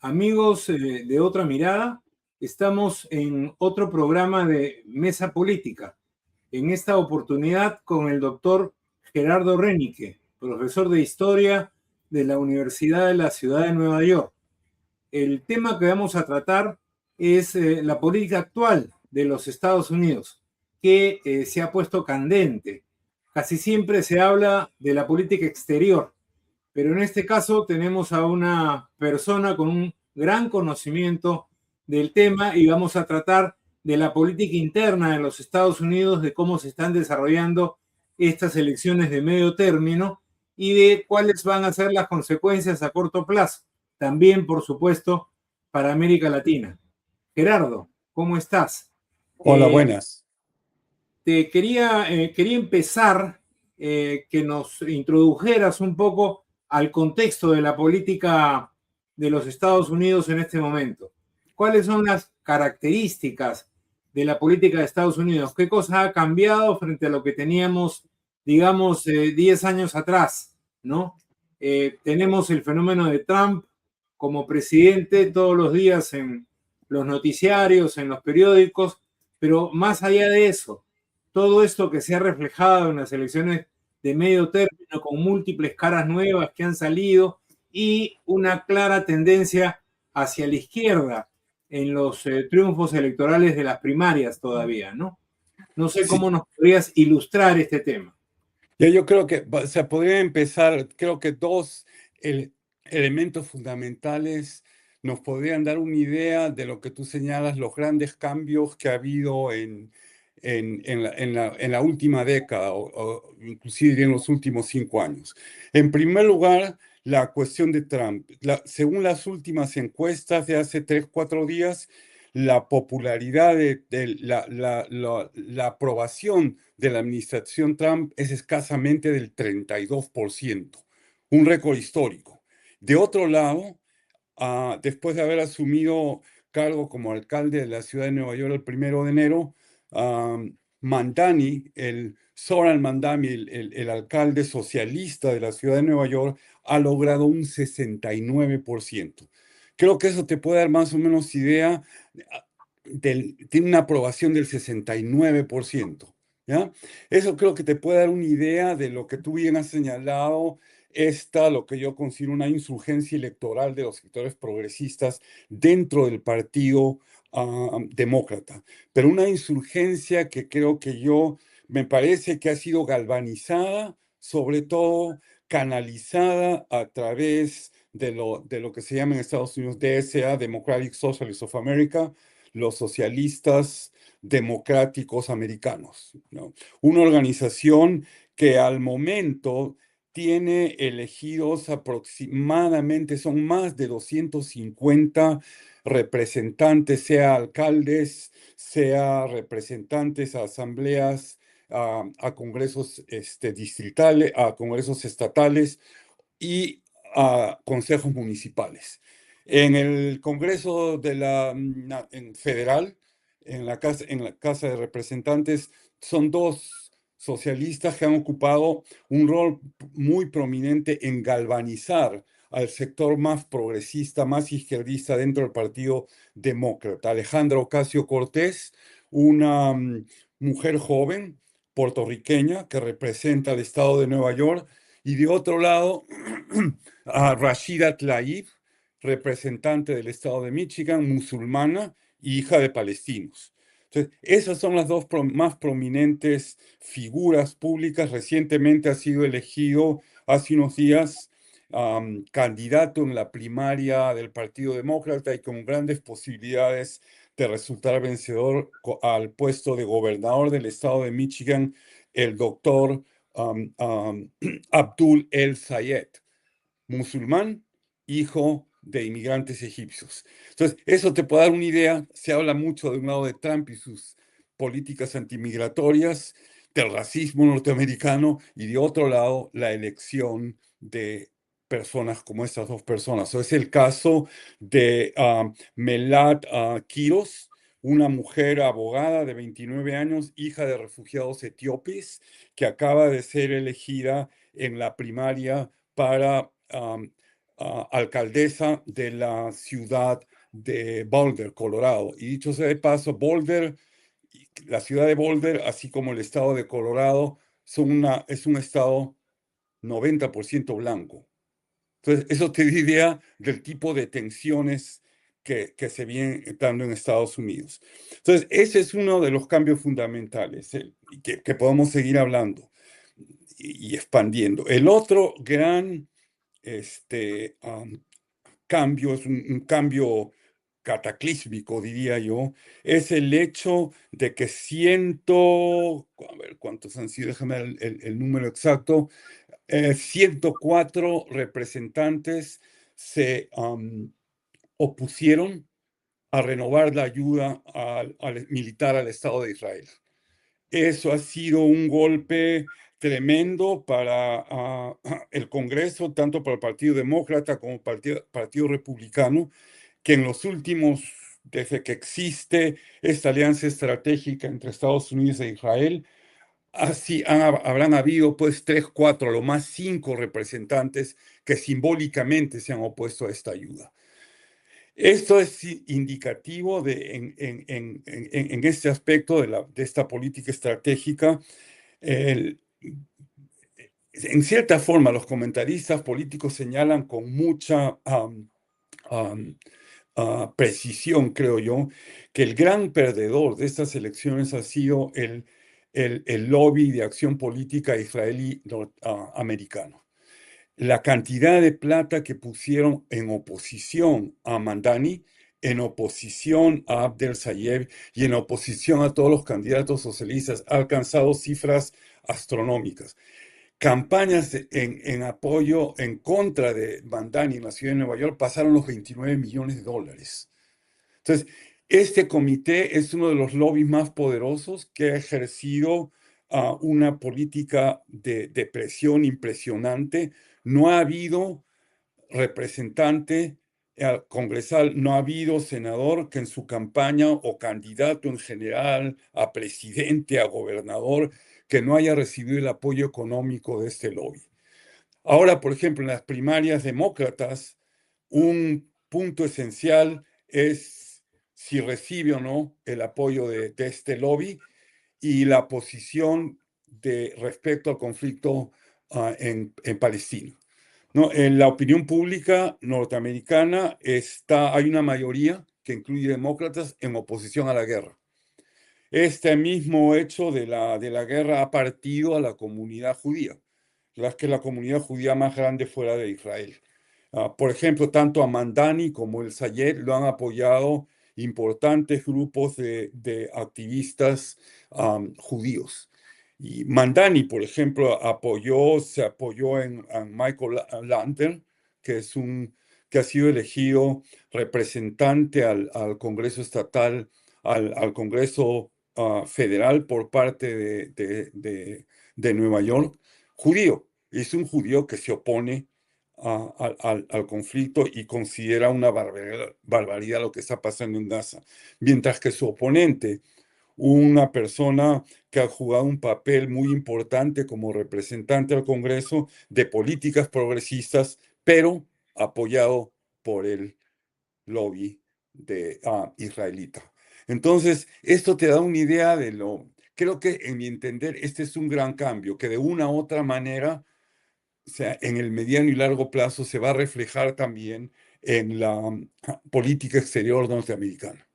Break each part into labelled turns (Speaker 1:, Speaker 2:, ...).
Speaker 1: Amigos de Otra Mirada, estamos en otro programa de Mesa Política. En esta oportunidad con el doctor Gerardo Renique, profesor de Historia de la Universidad de la Ciudad de Nueva York. El tema que vamos a tratar es la política actual de los Estados Unidos, que se ha puesto candente. Casi siempre se habla de la política exterior, pero en este caso tenemos a una persona con un gran conocimiento del tema y vamos a tratar de la política interna de los Estados Unidos, de cómo se están desarrollando estas elecciones de medio término y de cuáles van a ser las consecuencias a corto plazo. También, por supuesto, para América Latina. Gerardo, ¿cómo estás?
Speaker 2: Hola,
Speaker 1: Eh,
Speaker 2: buenas.
Speaker 1: quería empezar que nos introdujeras un poco al contexto de la política de los Estados Unidos en este momento. ¿Cuáles son las características de la política de Estados Unidos? ¿Qué cosa ha cambiado frente a lo que teníamos, digamos, 10 años atrás, ¿no? Tenemos el fenómeno de Trump como presidente todos los días en los noticiarios, en los periódicos, pero más allá de eso, todo esto que se ha reflejado en las elecciones de medio término con múltiples caras nuevas que han salido y una clara tendencia hacia la izquierda en los triunfos electorales de las primarias todavía, ¿no? No sé
Speaker 2: Sí,
Speaker 1: cómo nos podrías ilustrar este tema.
Speaker 2: ya yo creo que se podría empezar, creo que dos elementos fundamentales nos podrían dar una idea de lo que tú señalas, los grandes cambios que ha habido en la última década o inclusive en los últimos 5 años. En primer lugar, la cuestión de Trump. Según las últimas encuestas de hace 3, 4 días, la popularidad la aprobación de la administración Trump es escasamente del 32%, un récord histórico. De otro lado, después de haber asumido cargo como alcalde de la ciudad de Nueva York el 1 de enero, Mandani, Zoran Mandani, el alcalde socialista de la ciudad de Nueva York, ha logrado un 69%. Creo que eso te puede dar más o menos idea. Tiene una aprobación del 69%, ¿ya? Eso creo que te puede dar una idea de lo que tú bien has señalado, lo que yo considero una insurgencia electoral de los sectores progresistas dentro del partido demócrata. Pero una insurgencia que me parece que ha sido galvanizada, sobre todo canalizada a través de lo que se llama en Estados Unidos DSA, Democratic Socialists of America, los socialistas democráticos americanos, ¿no? Una organización que al momento tiene elegidos aproximadamente, son más de 250 representantes, sea alcaldes, sea representantes a asambleas, a congresos distritales, a congresos estatales y a consejos municipales. En el Congreso Federal, en la Casa de Representantes, son dos socialistas que han ocupado un rol muy prominente en galvanizar al sector más progresista, más izquierdista dentro del Partido Demócrata. Alejandra Ocasio-Cortez, una mujer joven puertorriqueña que representa al estado de Nueva York, y de otro lado, a Rashida Tlaib, representante del estado de Michigan, musulmana, hija de palestinos. Entonces, esas son las dos más prominentes figuras públicas. Recientemente ha sido elegido, hace unos días, candidato en la primaria del Partido Demócrata y con grandes posibilidades de resultar vencedor al puesto de gobernador del estado de Michigan, el doctor Abdul El Sayed, musulmán, hijo de inmigrantes egipcios. Entonces, eso te puede dar una idea. Se habla mucho de un lado de Trump y sus políticas antimigratorias, del racismo norteamericano, y de otro lado, la elección de personas como estas dos personas. Es el caso de Melat Kiros, una mujer abogada de 29 años, hija de refugiados etíopes, que acaba de ser elegida en la primaria para alcaldesa de la ciudad de Boulder, Colorado. Y dicho sea de paso, Boulder, la ciudad de Boulder, así como el estado de Colorado, es un estado 90% blanco. Entonces, eso te da idea del tipo de tensiones que se vienen dando en Estados Unidos. Entonces, ese es uno de los cambios fundamentales que podemos seguir hablando y expandiendo. El otro gran cambio, es un cambio cataclísmico, diría yo, es el hecho de que a ver cuántos han sido, déjame ver el número exacto, 104 representantes se opusieron a renovar la ayuda militar al Estado de Israel. Eso ha sido un golpe tremendo para el Congreso, tanto para el Partido Demócrata como para el Partido Republicano, que en los últimos, desde que existe esta alianza estratégica entre Estados Unidos e Israel, así habrán habido pues 3, 4, lo más 5 representantes que simbólicamente se han opuesto a esta ayuda. Esto es indicativo en este aspecto de esta política estratégica. En cierta forma, los comentaristas políticos señalan con mucha precisión, creo yo, que el gran perdedor de estas elecciones ha sido el lobby de acción política israelí americano. La cantidad de plata que pusieron en oposición a Mandani, en oposición a Abdel Sayed y en oposición a todos los candidatos socialistas ha alcanzado cifras astronómicas. Campañas en apoyo en contra de Mandani en la ciudad de Nueva York pasaron los 29 millones de dólares. Entonces, este comité es uno de los lobbies más poderosos que ha ejercido una política de presión impresionante. No ha habido representante congresal, no ha habido senador que en su campaña o candidato en general a presidente, a gobernador, que no haya recibido el apoyo económico de este lobby. Ahora, por ejemplo, en las primarias demócratas, un punto esencial es si recibe o no el apoyo de este lobby y la posición respecto al conflicto en Palestina. ¿No? En la opinión pública norteamericana hay una mayoría que incluye demócratas en oposición a la guerra. Este mismo hecho de la guerra ha partido a la comunidad judía, que es la comunidad judía más grande fuera de Israel. Por ejemplo, tanto a Mandani como el Sayed lo han apoyado importantes grupos de activistas judíos. Y Mandani, por ejemplo, se apoyó en Michael Lantern, que ha sido elegido representante al Congreso Estatal, al Congreso Federal por parte de Nueva York, judío. Es un judío que se opone al conflicto y considera una barbaridad lo que está pasando en Gaza. Mientras que su oponente, una persona que ha jugado un papel muy importante como representante al Congreso de políticas progresistas, pero apoyado por el lobby israelita. Entonces, esto te da una idea creo que en mi entender, este es un gran cambio, que de una u otra manera, o sea, en el mediano y largo plazo se va a reflejar también en la política exterior norteamericana.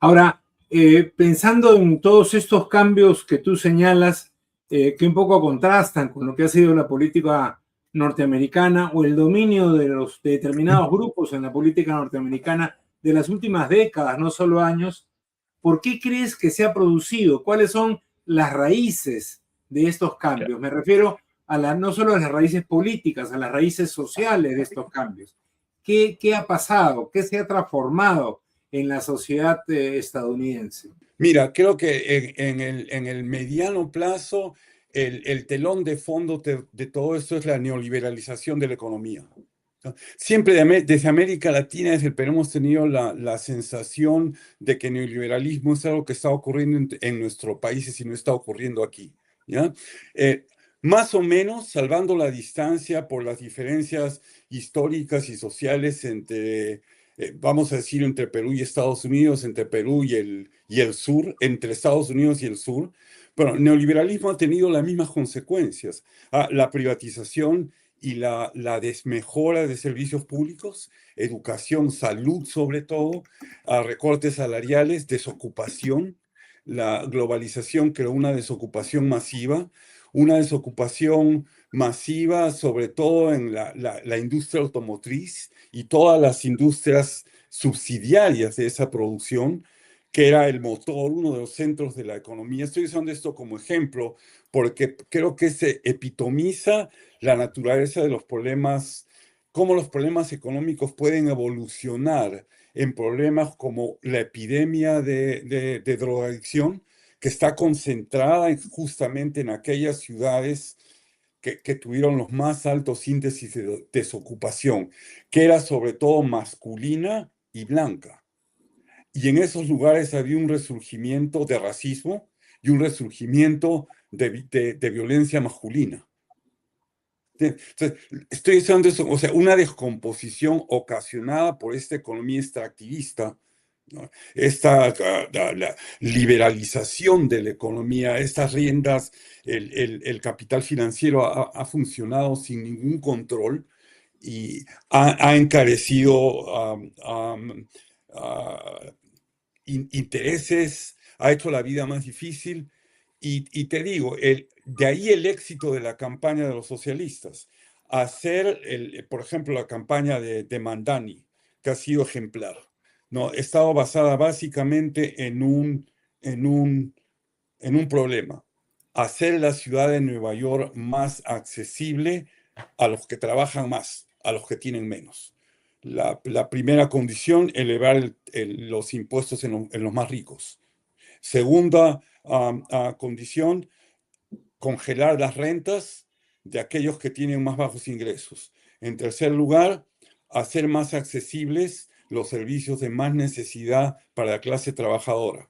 Speaker 1: Ahora, pensando en todos estos cambios que tú señalas, que un poco contrastan con lo que ha sido la política norteamericana o el dominio de determinados grupos en la política norteamericana de las últimas décadas, no solo años, ¿por qué crees que se ha producido? ¿Cuáles son las raíces de estos cambios? Me refiero no solo a las raíces políticas, a las raíces sociales de estos cambios. ¿Qué ha pasado? ¿Qué se ha transformado en la sociedad estadounidense?
Speaker 2: Mira, creo que en el mediano plazo el telón de fondo de todo esto es la neoliberalización de la economía. Siempre desde América Latina, desde el Perú, hemos tenido la sensación de que el neoliberalismo es algo que está ocurriendo en nuestros países y no está ocurriendo aquí, ¿ya? más o menos salvando la distancia por las diferencias históricas y sociales entre, vamos a decir, entre Perú y Estados Unidos, entre Perú y el sur, entre Estados Unidos y el sur. Pero el neoliberalismo ha tenido las mismas consecuencias. La privatización y la desmejora de servicios públicos, educación, salud sobre todo, recortes salariales, desocupación. La globalización creó una desocupación masiva, sobre todo en la industria automotriz y todas las industrias subsidiarias de esa producción, que era el motor, uno de los centros de la economía. Estoy usando esto como ejemplo porque creo que se epitomiza la naturaleza de los problemas, cómo los problemas económicos pueden evolucionar en problemas como la epidemia de drogadicción, que está concentrada justamente en aquellas ciudades que tuvieron los más altos índices de desocupación, que era sobre todo masculina y blanca. Y en esos lugares había un resurgimiento de racismo y un resurgimiento de violencia masculina. Entonces, estoy diciendo eso, o sea, una descomposición ocasionada por esta economía extractivista, ¿no? La liberalización de la economía, estas riendas, el capital financiero ha funcionado sin ningún control y ha encarecido ah, intereses, ha hecho la vida más difícil. Y te digo, de ahí el éxito de la campaña de los socialistas. Hacer, por ejemplo, la campaña de Mandani, que ha sido ejemplar, ¿no? Estaba basada básicamente en un problema. Hacer la ciudad de Nueva York más accesible a los que trabajan más, a los que tienen menos. La primera condición, elevar los impuestos en los más ricos. Segunda condición, congelar las rentas de aquellos que tienen más bajos ingresos. En tercer lugar, hacer más accesibles los servicios de más necesidad para la clase trabajadora,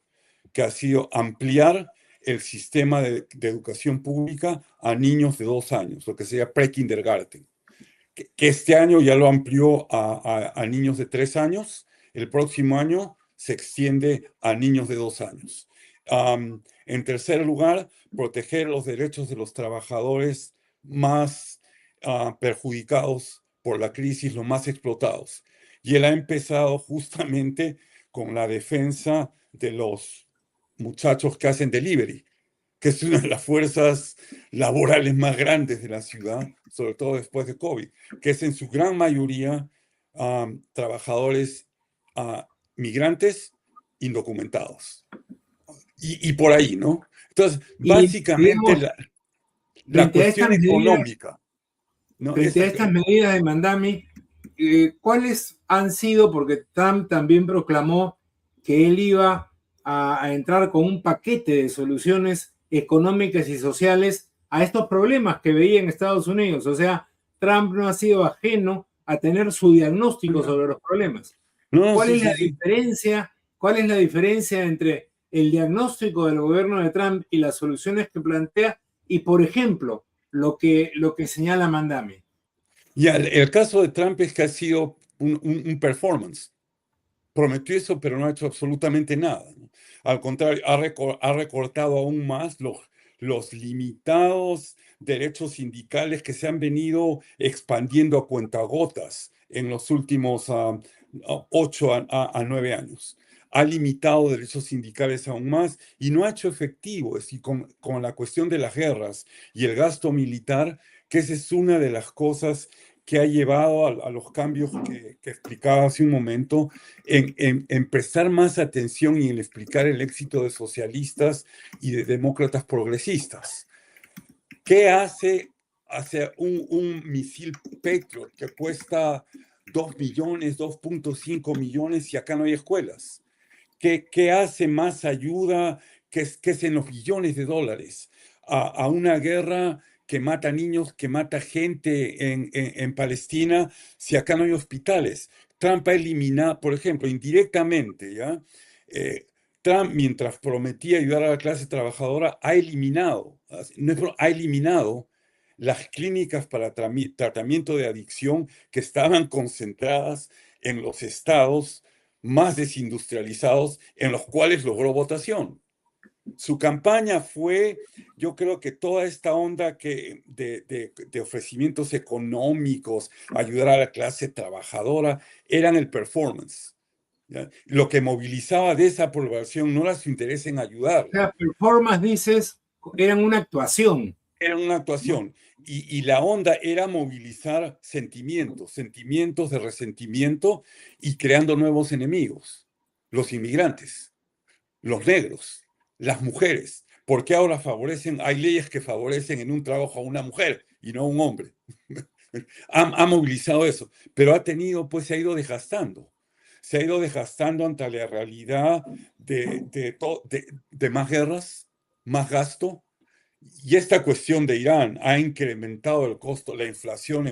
Speaker 2: que ha sido ampliar el sistema de educación pública a niños de 2 años, lo que sería pre-kindergarten, que este año ya lo amplió a niños de 3 años, el próximo año se extiende a niños de 2 años. En tercer lugar, proteger los derechos de los trabajadores más perjudicados por la crisis, los más explotados. Y él ha empezado justamente con la defensa de los muchachos que hacen delivery, que es una de las fuerzas laborales más grandes de la ciudad, sobre todo después de COVID, que es en su gran mayoría trabajadores migrantes indocumentados. Y por ahí, ¿no? Entonces,
Speaker 1: Y
Speaker 2: básicamente
Speaker 1: digamos,
Speaker 2: la
Speaker 1: frente a
Speaker 2: cuestión
Speaker 1: estas medidas,
Speaker 2: económica, ¿no?
Speaker 1: frente a estas medidas de Mandami, ¿cuáles han sido? Porque Trump también proclamó que él iba a entrar con un paquete de soluciones económicas y sociales a estos problemas que veía en Estados Unidos. O sea, Trump no ha sido ajeno a tener su diagnóstico sobre los problemas.
Speaker 2: No,
Speaker 1: ¿Cuál
Speaker 2: sí,
Speaker 1: es la
Speaker 2: sí, sí.
Speaker 1: diferencia? ¿Cuál es la diferencia entre el diagnóstico del gobierno de Trump y las soluciones que plantea? Y, por ejemplo, lo que señala Mandami.
Speaker 2: Ya, el caso de Trump es que ha sido un performance. Prometió eso, pero no ha hecho absolutamente nada, ¿no? Al contrario, ha recortado aún más los limitados derechos sindicales que se han venido expandiendo a cuentagotas en los últimos 8 a 9 años. Ha limitado derechos sindicales aún más y no ha hecho efectivo, es decir, con la cuestión de las guerras y el gasto militar, que esa es una de las cosas que ha llevado a los cambios que explicaba hace un momento, en prestar más atención y en explicar el éxito de socialistas y de demócratas progresistas. ¿Qué hace un misil Patriot que cuesta 2 millones, 2.5 millones y acá no hay escuelas? ¿Qué hace más ayuda que es en los billones de dólares a una guerra que mata niños, que mata gente en Palestina, si acá no hay hospitales? Trump ha eliminado, por ejemplo, indirectamente, ¿ya? Trump, mientras prometía ayudar a la clase trabajadora, ha eliminado, no ha eliminado las clínicas para tratamiento de adicción que estaban concentradas en los estados más desindustrializados en los cuales logró votación. Su campaña fue, yo creo que toda esta onda de ofrecimientos económicos, ayudar a la clase trabajadora, eran el performance. ¿Ya? Lo que movilizaba de esa población no era su interés en ayudar.
Speaker 1: La performance, dices, eran una actuación.
Speaker 2: Era una actuación. Y la onda era movilizar sentimientos, sentimientos de resentimiento y creando nuevos enemigos. Los inmigrantes, los negros, las mujeres. ¿Por qué ahora hay leyes que favorecen en un trabajo a una mujer y no a un hombre? Ha movilizado eso, pero pues se ha ido desgastando. Se ha ido desgastando ante la realidad de más guerras, más gasto, y esta cuestión de Irán ha incrementado el costo, la inflación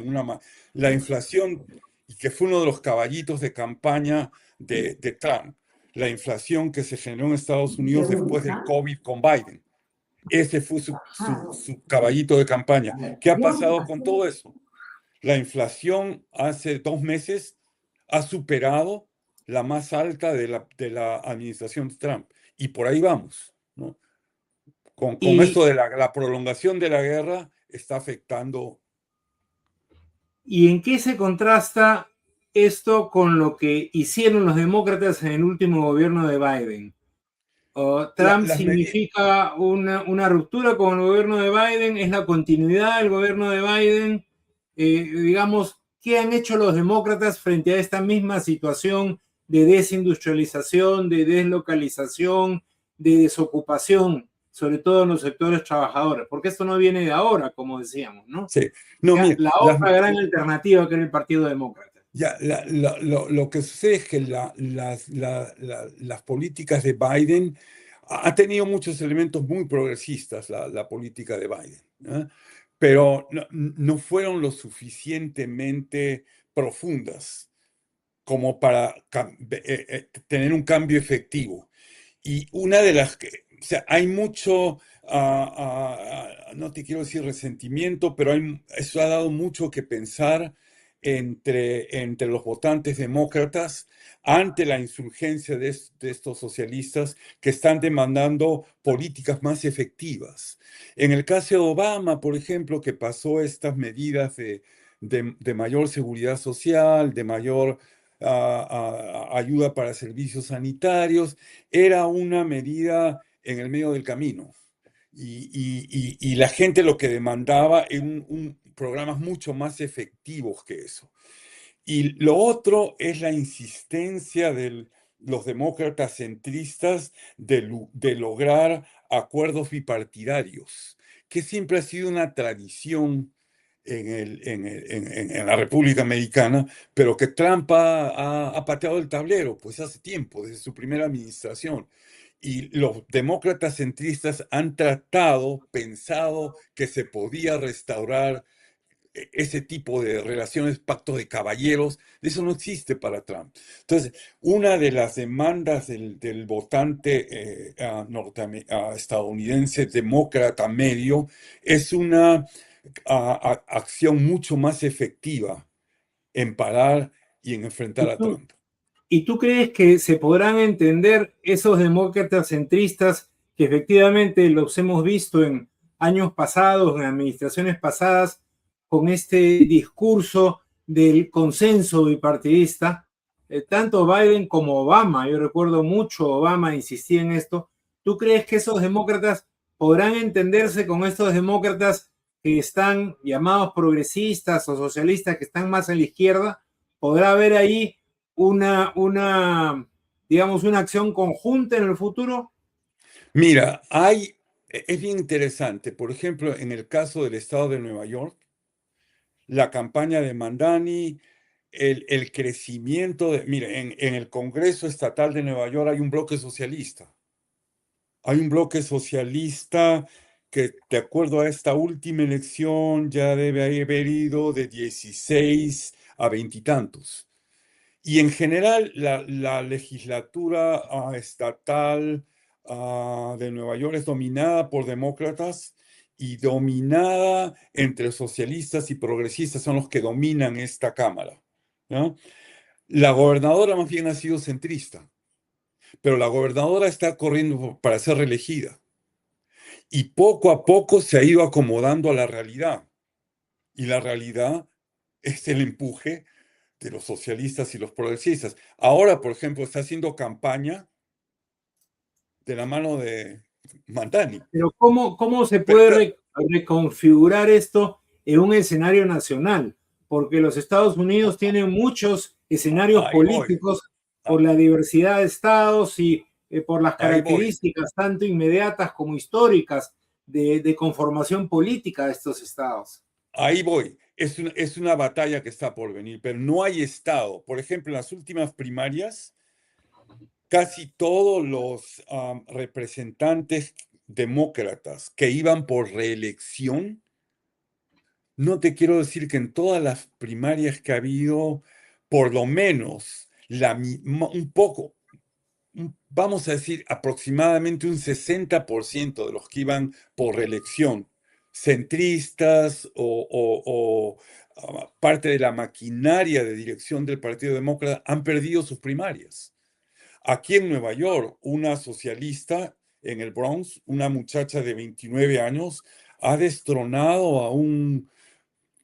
Speaker 2: la inflación, y que fue uno de los caballitos de campaña de Trump, la inflación que se generó en Estados Unidos después del COVID con Biden. Ese fue su caballito de campaña. ¿Qué ha pasado con todo eso? La inflación hace 2 meses ha superado la más alta de la administración Trump. Y por ahí vamos, ¿no? Con
Speaker 1: Y,
Speaker 2: esto de la prolongación de la guerra está afectando.
Speaker 1: ¿Y en qué se contrasta esto con lo que hicieron los demócratas en el último gobierno de Biden? Trump
Speaker 2: Las medidas.
Speaker 1: significa una ruptura con el gobierno de Biden, es la continuidad del gobierno de Biden. Digamos, ¿qué han hecho los demócratas frente a esta misma situación de desindustrialización, de deslocalización, de desocupación, sobre todo en los sectores trabajadores? Porque esto no viene de ahora, como decíamos, ¿no?
Speaker 2: Sí. No, mira,
Speaker 1: La otra gran alternativa que era el Partido Demócrata.
Speaker 2: lo que sucede es que las políticas de Biden ha tenido muchos elementos muy progresistas, la política de Biden, ¿eh? Pero no fueron lo suficientemente profundas como para tener un cambio efectivo. Y una de las que, o sea, hay mucho, no te quiero decir resentimiento, pero eso ha dado mucho que pensar entre los votantes demócratas ante la insurgencia de estos socialistas que están demandando políticas más efectivas. En el caso de Obama, por ejemplo, que pasó estas medidas de mayor seguridad social, de mayor ayuda para servicios sanitarios, era una medida en el medio del camino. Y la gente lo que demandaba eran programas mucho más efectivos que eso. Y lo otro es la insistencia de los demócratas centristas de lograr acuerdos bipartidarios, que siempre ha sido una tradición en la República Americana, pero que Trump ha pateado el tablero, pues hace tiempo, desde su primera administración. Y los demócratas centristas han pensado que se podía restaurar ese tipo de relaciones, pacto de caballeros, eso no existe para Trump. Entonces, una de las demandas del votante estadounidense demócrata medio es una acción mucho más efectiva en parar y en enfrentar
Speaker 1: ¿Y
Speaker 2: a
Speaker 1: tú,
Speaker 2: Trump.
Speaker 1: ¿Y tú crees que se podrán entender esos demócratas centristas que efectivamente los hemos visto en años pasados, en administraciones pasadas, con este discurso del consenso bipartidista? Tanto Biden como Obama, yo recuerdo mucho Obama insistía en esto. ¿Tú crees que esos demócratas podrán entenderse con estos demócratas que están llamados progresistas o socialistas, que están más a la izquierda? ¿Podrá haber ahí digamos, una acción conjunta en el futuro?
Speaker 2: Mira, es bien interesante. Por ejemplo, en el caso del estado de Nueva York, la campaña de Mandani, el crecimiento mire, en el Congreso Estatal de Nueva York hay un bloque socialista. Hay un bloque socialista que, de acuerdo a esta última elección, ya debe haber ido de 16 a 20 y tantos. Y en general, la legislatura estatal de Nueva York es dominada por demócratas y dominada entre socialistas y progresistas, son los que dominan esta Cámara, ¿no? La gobernadora más bien ha sido centrista, pero la gobernadora está corriendo para ser reelegida y poco a poco se ha ido acomodando a la realidad. Y la realidad es el empuje de los socialistas y los progresistas. Ahora, por ejemplo, está haciendo campaña de la mano de Mandani.
Speaker 1: Pero ¿cómo se
Speaker 2: Pero,
Speaker 1: puede reconfigurar esto en un escenario nacional? Porque los Estados Unidos tienen muchos escenarios
Speaker 2: ahí voy,
Speaker 1: políticos por
Speaker 2: ah,
Speaker 1: la diversidad de estados y por las
Speaker 2: ahí voy,
Speaker 1: características tanto inmediatas como históricas de conformación política de estos estados.
Speaker 2: ahí voy. Es una batalla que está por venir, pero no hay estado. Por ejemplo, en las últimas primarias, casi todos los representantes demócratas que iban por reelección, no te quiero decir que en todas las primarias que ha habido, por lo menos un poco, vamos a decir aproximadamente un 60% de los que iban por reelección, centristas o parte de la maquinaria de dirección del Partido Demócrata, han perdido sus primarias. Aquí en Nueva York, una socialista en el Bronx, una muchacha de 29 años, ha destronado a un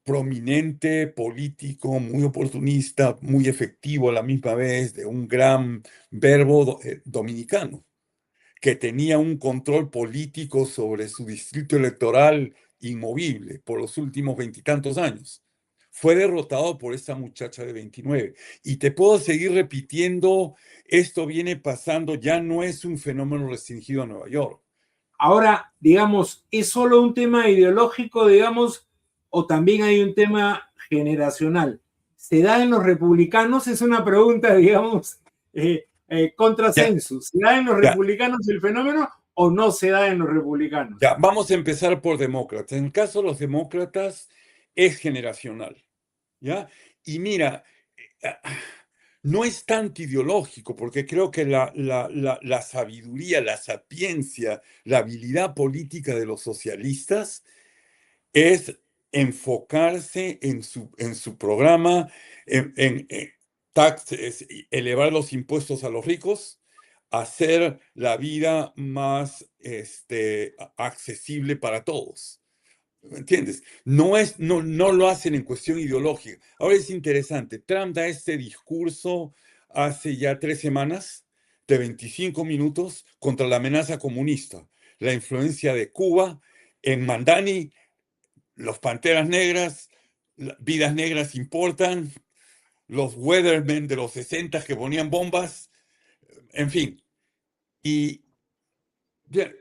Speaker 2: prominente político, muy oportunista, muy efectivo a la misma vez, de un gran verbo dominicano, que tenía un control político sobre su distrito electoral inmovible por los últimos veintitantos años. Fue derrotado por esta muchacha de 29. Y te puedo seguir repitiendo, esto viene pasando, ya no es un fenómeno restringido a Nueva York.
Speaker 1: Ahora, digamos, ¿es solo un tema ideológico, digamos, o también hay un tema generacional? ¿Se da en los republicanos? Es una pregunta, digamos,
Speaker 2: Ya,
Speaker 1: contrasensu. ¿Se da en los
Speaker 2: ya,
Speaker 1: republicanos el fenómeno o no se da en los republicanos?
Speaker 2: ya. Vamos a empezar por demócratas. En el caso de los demócratas, es generacional. ¿Ya? Y mira, no es tanto ideológico, porque creo que la sabiduría, la sapiencia, la habilidad política de los socialistas es enfocarse en su programa, en taxes, elevar los impuestos a los ricos, hacer la vida más accesible para todos. ¿Me entiendes? No lo hacen en cuestión ideológica. Ahora es interesante. Trump da este discurso hace ya 3 semanas de 25 minutos contra la amenaza comunista, la influencia de Cuba en Mandani, los Panteras Negras, vidas negras importan, los Weathermen de los 60 que ponían bombas, en fin. Y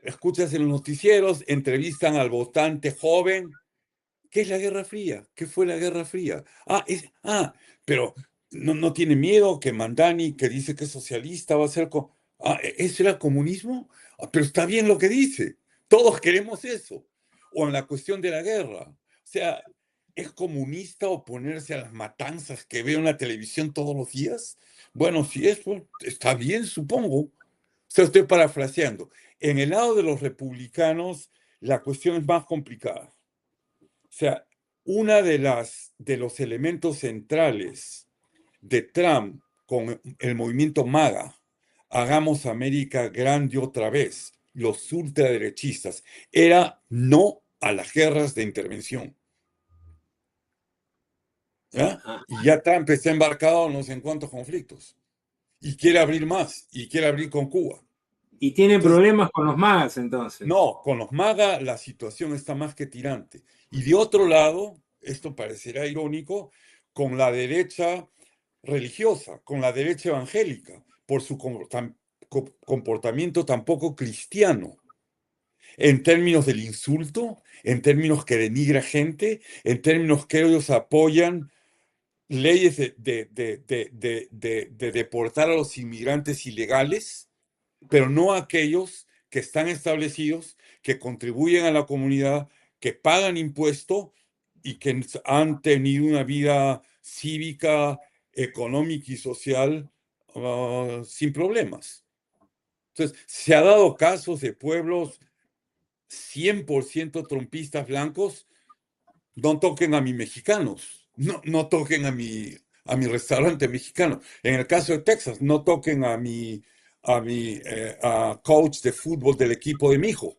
Speaker 2: escuchas en los noticieros, entrevistan al votante joven. ¿Qué es la Guerra Fría? ¿Qué fue la Guerra Fría? Pero no tiene miedo que Mandani, que dice que es socialista, va a ser... ¿eso era comunismo? Pero está bien lo que dice. Todos queremos eso. O en la cuestión de la guerra. O sea, ¿es comunista oponerse a las matanzas que veo en la televisión todos los días? Bueno, si eso está bien, supongo. O sea, estoy parafraseando. En el lado de los republicanos, la cuestión es más complicada. O sea, una de los elementos centrales de Trump con el movimiento MAGA, Hagamos América Grande otra vez, los ultraderechistas, era no a las guerras de intervención. ¿Ya?
Speaker 1: Ajá.
Speaker 2: Y ya Trump está embarcado en no sé en cuántos conflictos. Y quiere abrir más, y quiere abrir con Cuba.
Speaker 1: Y tiene
Speaker 2: Entonces,
Speaker 1: problemas con los MAGAs, entonces.
Speaker 2: no, con los MAGA la situación está más que tirante. Y de otro lado, esto parecerá irónico, con la derecha religiosa, con la derecha evangélica, por su comportamiento tampoco cristiano, en términos del insulto, en términos que denigra gente, en términos que ellos apoyan leyes de deportar a los inmigrantes ilegales, pero no a aquellos que están establecidos, que contribuyen a la comunidad, que pagan impuesto y que han tenido una vida cívica, económica y social sin problemas. Entonces, se ha dado casos de pueblos 100% trumpistas blancos, no toquen a mis mexicanos, no toquen a mi restaurante mexicano. En el caso de Texas, no toquen a coach de fútbol del equipo de mi hijo.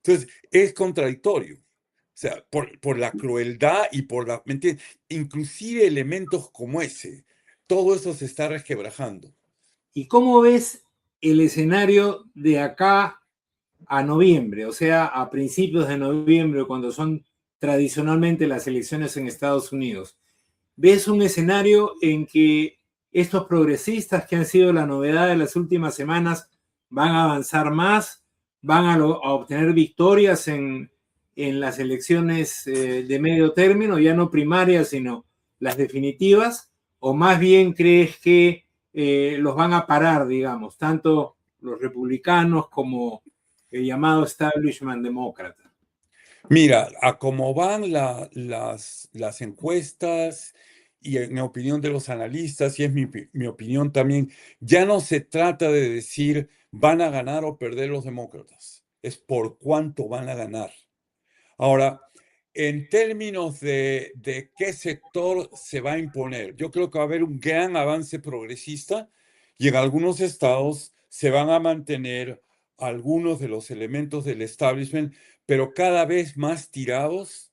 Speaker 2: Entonces, es contradictorio. O sea, por la crueldad y por ¿me entiendes? Inclusive elementos como ese, todo eso se está resquebrajando.
Speaker 1: ¿Y cómo ves el escenario de acá a noviembre? O sea, a principios de noviembre, cuando son tradicionalmente las elecciones en Estados Unidos. ¿Ves un escenario en que estos progresistas que han sido la novedad de las últimas semanas van a avanzar más, van a obtener victorias en las elecciones de medio término, ya no primarias, sino las definitivas? ¿O más bien crees que los van a parar, digamos, tanto los republicanos como el llamado establishment demócrata?
Speaker 2: Mira, a cómo van las encuestas y en opinión de los analistas, y es mi opinión también, ya no se trata de decir van a ganar o perder los demócratas, es por cuánto van a ganar. Ahora, en términos de qué sector se va a imponer, yo creo que va a haber un gran avance progresista y en algunos estados se van a mantener algunos de los elementos del establishment, pero cada vez más tirados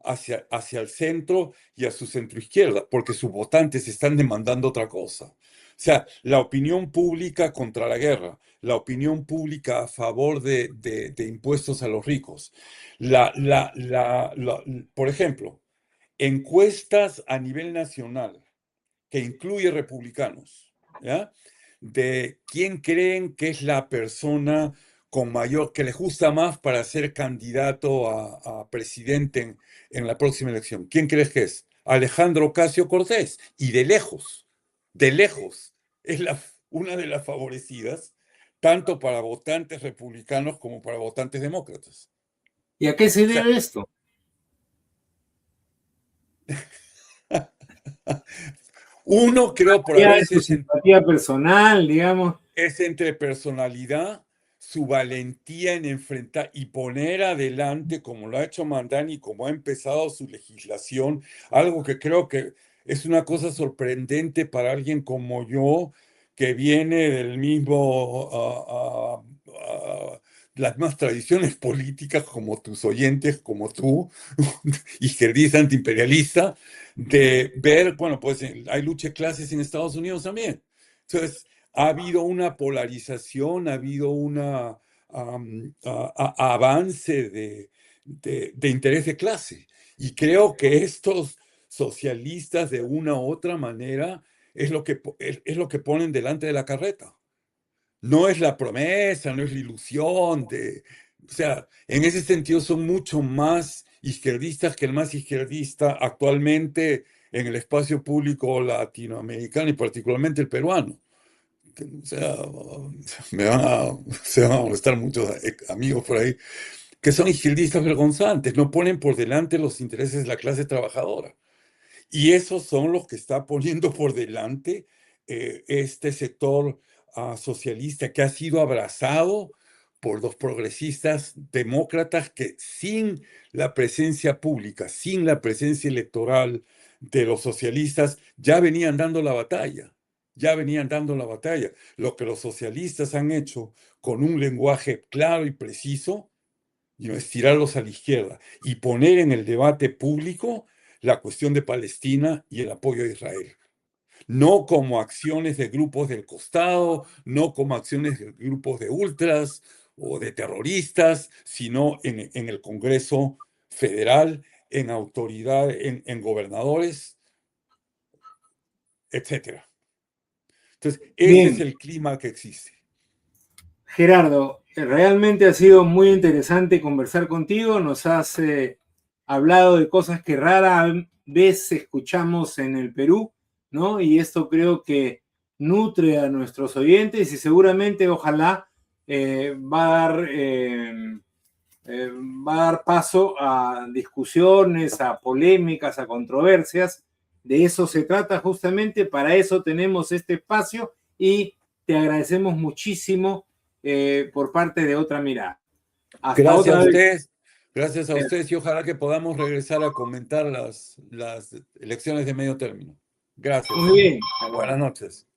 Speaker 2: hacia el centro y a su centroizquierda, porque sus votantes están demandando otra cosa. O sea, la opinión pública contra la guerra, la opinión pública a favor de impuestos a los ricos. Por ejemplo, encuestas a nivel nacional que incluye republicanos, ¿ya? De quién creen que es la persona con mayor, que les gusta más para ser candidato a presidente en la próxima elección. ¿Quién crees que es? Alejandro Ocasio-Cortez. Y de lejos, es una de las favorecidas, tanto para votantes republicanos como para votantes demócratas.
Speaker 1: ¿Y a qué se
Speaker 2: O sea,
Speaker 1: debe esto?
Speaker 2: uno, creo, por
Speaker 1: Ya de su
Speaker 2: veces
Speaker 1: simpatía personal, digamos.
Speaker 2: es entre personalidad, su valentía en enfrentar y poner adelante, como lo ha hecho Mandani, como ha empezado su legislación, algo que creo que es una cosa sorprendente para alguien como yo, que viene del mismo, las mismas tradiciones políticas como tus oyentes, como tú, izquierdista, antiimperialista, de ver, bueno, pues hay lucha de clases en Estados Unidos también. Entonces, ha habido una polarización, ha habido un avance de interés de clase. Y creo que estos socialistas, de una u otra manera, es lo que ponen delante de la carreta. No es la promesa, no es la ilusión o sea, en ese sentido son mucho más izquierdistas que el más izquierdista actualmente en el espacio público latinoamericano y particularmente el peruano. O sea, se van a molestar muchos amigos por ahí, que son izquierdistas vergonzantes, no ponen por delante los intereses de la clase trabajadora. Y esos son los que está poniendo por delante este sector socialista que ha sido abrazado por los progresistas demócratas que sin la presencia pública, sin la presencia electoral de los socialistas, ya venían dando la batalla. Ya venían dando la batalla. Lo que los socialistas han hecho con un lenguaje claro y preciso, es tirarlos a la izquierda y poner en el debate público la cuestión de Palestina y el apoyo a Israel. No como acciones de grupos del costado, no como acciones de grupos de ultras o de terroristas, sino en el Congreso Federal, en autoridad, en gobernadores, etc. Entonces, ese es
Speaker 1: Bien,
Speaker 2: el clima que existe.
Speaker 1: Gerardo, realmente ha sido muy interesante conversar contigo. Nos has hablado de cosas que rara vez escuchamos en el Perú, ¿no? Y esto creo que nutre a nuestros oyentes y seguramente, ojalá, va a dar paso a discusiones, a polémicas, a controversias. De eso se trata justamente, para eso tenemos este espacio y te agradecemos muchísimo por parte de Otra Mirada. Hasta
Speaker 2: Gracias
Speaker 1: otra
Speaker 2: a
Speaker 1: vez.
Speaker 2: ustedes. Gracias a ustedes y ojalá que podamos regresar a comentar las elecciones de medio término. Gracias.
Speaker 1: Muy bien.
Speaker 2: Buenas noches.